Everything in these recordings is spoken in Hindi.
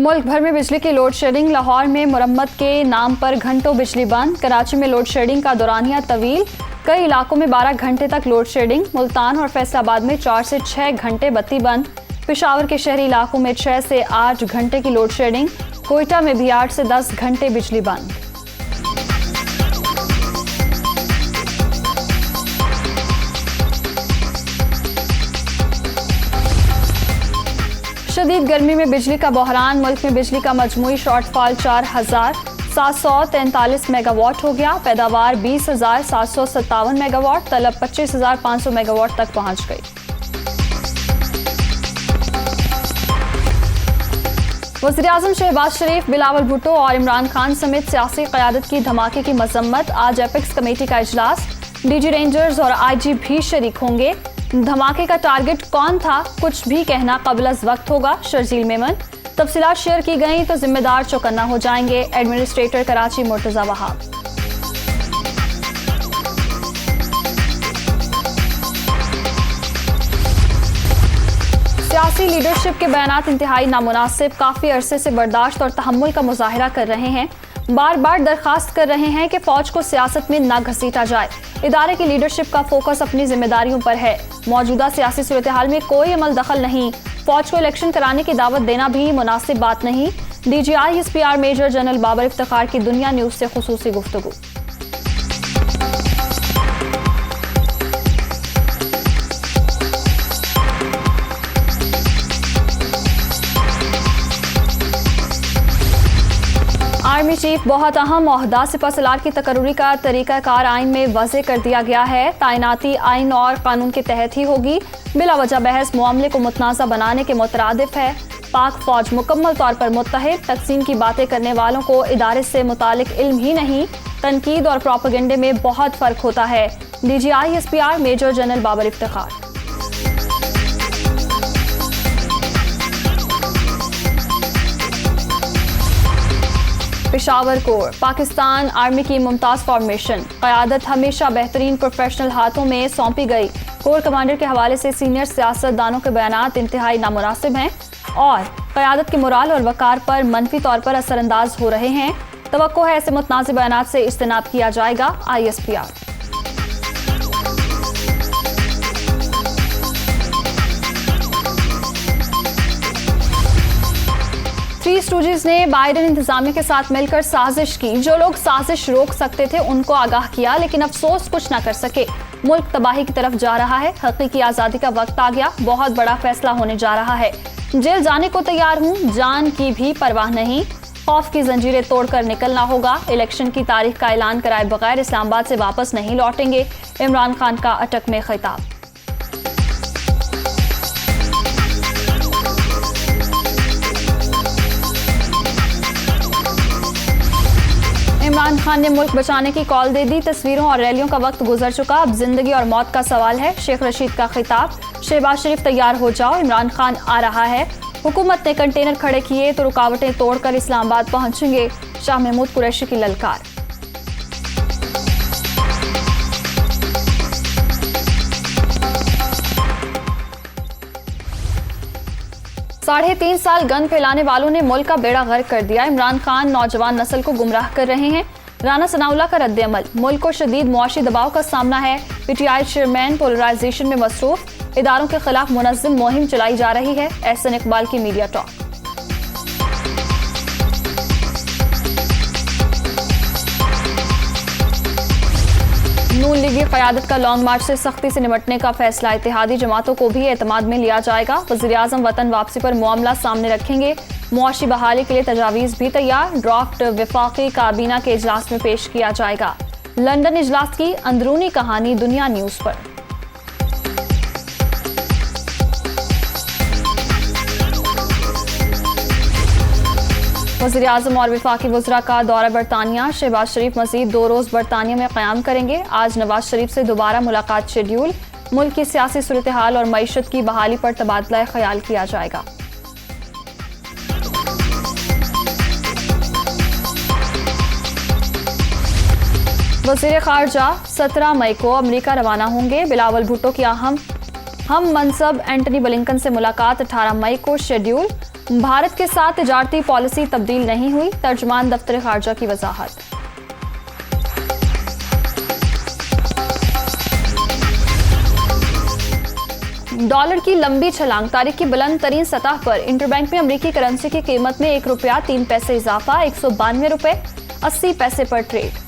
मुल्क भर में बिजली की लोड शेडिंग। लाहौर में मुरम्मत के नाम पर घंटों बिजली बंद। कराची में लोड शेडिंग का दौरानिया तवील, कई इलाकों में 12 घंटे तक लोड शेडिंग। मुल्तान और फैसलाबाद में 4 से 6 घंटे बत्ती बंद। पेशावर के शहरी इलाकों में 6 से 8 घंटे की लोड शेडिंग। कोयटा में भी 8 से 10 घंटे बिजली बंद। शदीद गर्मी में बिजली का बहरान। मुल्क में बिजली का मजमूई शॉर्टफॉल 4743 मेगावाट हो गया। पैदावार 20,757 मेगावाट, तलब 25,500 मेगावाट तक पहुंच गई। वज़ीर-ए-आज़म शहबाज शरीफ, बिलावल भुट्टो और इमरान खान समेत सियासी क़यादत की धमाके की मजम्मत। आज एपेक्स कमेटी का इजलास, डीजी रेंजर्स और आईजी भी शरीक होंगे। धमाके का टारगेट कौन था, कुछ भी कहना कबल अज़ वक्त होगा। शर्जील मेमन, तफसीलात शेयर की गई तो जिम्मेदार चौकन्ना हो जाएंगे। एडमिनिस्ट्रेटर कराची मुर्तज़ा वहाब। सियासी लीडरशिप के बयानात इंतहाई नामुनासिब, काफ़ी अरसे से बर्दाश्त और तहम्मुल का मुजाहिरा कर रहे हैं। बार बार दरखास्त कर रहे हैं कि फौज को सियासत में न घसीटा जाए। इदारे की लीडरशिप का फोकस अपनी जिम्मेदारियों पर है। मौजूदा सियासी सूरत हाल में कोई अमल दखल नहीं। फौज को इलेक्शन कराने की दावत देना भी मुनासिब बात नहीं। DGI-SPR major general Babar Iftikhar की दुनिया न्यूज से खुसूसी गुफ्तगू। आर्मी चीफ, बहुत अहम ओहदा सिपहसालार की तकर्री का तरीक़ाकार आइन में वज़े कर दिया गया है। तैनाती आइन और कानून के तहत ही होगी। बिला वजह बहस मामले को मुतनाज़ा बनाने के मुतरादिफ है। पाक फौज मुकम्मल तौर पर मुत्तहिद। तकसीम की बातें करने वालों को इदारे से मुतालिक इल्म ही नहीं, तनकीद और प्रोपेगेंडे में बहुत फ़र्क होता है। DGI-SPR major general Babar Iftikhar. Peshawar corps, Pakistan army की मुमताज़ फॉर्मेशन। क़यादत हमेशा बेहतरीन प्रोफेशनल हाथों में सौंपी गई। कोर कमांडर के हवाले से सीनियर सियासतदानों के बयानात इंतहाई नामुनासिब हैं और क़यादत के मोराल और वक़ार पर मनफी तौर पर असरअंदाज हो रहे हैं। तवक्को है ऐसे मुतनाज़िब बयानात से इज्तनाब किया जाएगा। ISPR। थ्री स्टूजेस ने बाइडेन इंतजामिया के साथ मिलकर साजिश की। जो लोग साजिश रोक सकते थे उनको आगाह किया, लेकिन अफसोस कुछ न कर सके। मुल्क तबाही की तरफ जा रहा है। हकीकी आज़ादी का वक्त आ गया। बहुत बड़ा फैसला होने जा रहा है। जेल जाने को तैयार हूँ, जान की भी परवाह नहीं। खौफ की जंजीरें तोड़कर निकलना होगा। इलेक्शन की तारीख का ऐलान कराए बगैर इस्लामाबाद से वापस नहीं लौटेंगे। इमरान खान का अटक में खिताब। इमरान खान ने मुल्क बचाने की कॉल दे दी। तस्वीरों और रैलियों का वक्त गुजर चुका, अब जिंदगी और मौत का सवाल है। शेख रशीद का खिताब। शहबाज शरीफ, तैयार हो जाओ, इमरान खान आ रहा है। हुकूमत ने कंटेनर खड़े किए तो रुकावटें तोड़कर इस्लामाबाद पहुंचेंगे। शाह महमूद कुरैशी की ललकार। साढ़े 3 साल गन फैलाने वालों ने मुल्क का बेड़ा गर्क कर दिया। इमरान खान नौजवान नस्ल को गुमराह कर रहे हैं। राना सनाउल्लाह का रद्द अमल। मुल्क को शदीद मुआशी दबाव का सामना है। PTI चेयरमैन पोलराइजेशन में मसरूफ। इदारों के खिलाफ मुनज़्ज़म मुहिम चलाई जा रही है। एहसन इकबाल की मीडिया टॉक। नून लीगी क़यादत का लॉन्ग मार्च से सख्ती से निपटने का फैसला। इत्तेहादी जमातों को भी एतमाद में लिया जाएगा। वज़ीर-ए-आज़म वतन वापसी पर मामला सामने रखेंगे। मुआशी बहाली के लिए तजावीज़ भी तैयार। ड्राफ्ट वफाकी काबीना के इजलास में पेश किया जाएगा। लंदन इजलास की अंदरूनी कहानी दुनिया न्यूज़ पर। वज़ीर-ए-आज़म और वफाकी वज़रा का दौरा बरतानिया। शहबाज शरीफ मज़ीद 2 रोज़ बरतानिया में क़याम करेंगे। आज नवाज शरीफ से दोबारा मुलाकात शेड्यूल। मुल्क की सियासी सूरत हाल और मईशत की बहाली पर तबादला ख्याल किया जाएगा। वज़ीर ख़ारजा 17 मई को अमेरिका रवाना होंगे। बिलावल भुट्टो की हम मनसब एंटनी ब्लिंकन से मुलाकात 18 मई को शेड्यूल। भारत के साथ तिजारती पॉलिसी तब्दील नहीं हुई, तर्जुमान दफ्तर खारजा की वजाहत। डॉलर की लंबी छलांग, तारीख की बुलंद तरीन सतह पर इंटरबैंक में अमेरिकी करेंसी की कीमत में ₹1.03 इजाफा, 192 रुपए 80 पैसे पर ट्रेड।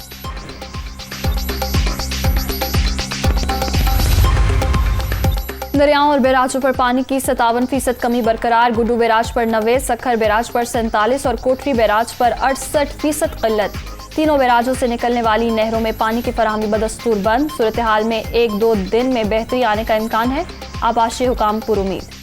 दरियाओं और बैराजों पर पानी की 57% कमी बरकरार, गुड्डू बैराज पर 90, सखर बैराज पर 47 और कोठरी बैराज पर 68% किल्लत। तीनों बैराजों से निकलने वाली नहरों में पानी की फराहमी बदस्तूर बंद। सूरत हाल में 1-2 दिन में बेहतरी आने का इम्कान है, आबाशी हुकाम पुरुमीद।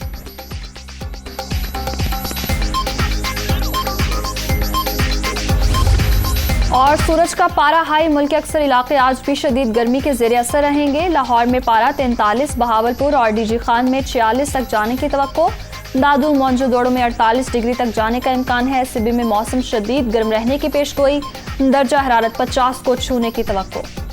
और सूरज का पारा हाई, मुल्क के अक्सर इलाके आज भी शदीद गर्मी के जेर असर रहेंगे। लाहौर में पारा 43, बहावलपुर और डीजी खान में 46 तक जाने की तवक्को। दादू मोंजोदड़ो में 48 डिग्री तक जाने का इम्कान है। सिबी में मौसम शदीद गर्म रहने की पेशगोई, दर्जा हरारत 50 को छूने की तवक्को।